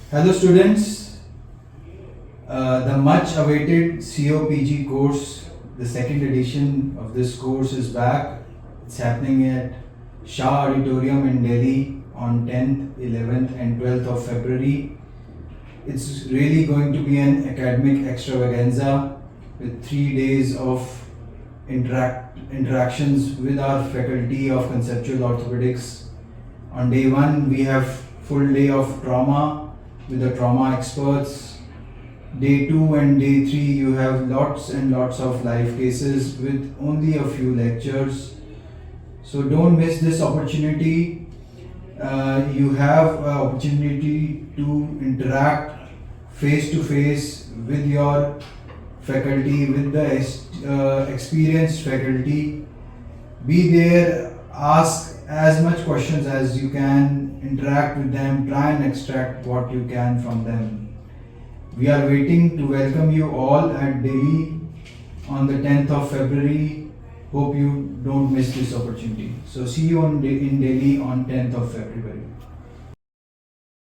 Hello students, the much awaited COPG course, the second edition of this course is back. It's happening at Shah Auditorium in Delhi on 10th, 11th and 12th of February. It's really going to be an academic extravaganza with 3 days of interactions with our faculty of Conceptual Orthopedics. On day 1 we have full day of trauma with the trauma experts. Day 2 and day 3 you have lots and lots of live cases with only a few lectures. So don't miss this opportunity. You have an opportunity to interact face to face with your faculty, with the experienced faculty. Be there, ask as much questions as you can, interact with them, try and extract what you can from them. We are waiting to welcome you all at Delhi on the 10th of February. Hope you don't miss this opportunity. So see you in Delhi on 10th of February.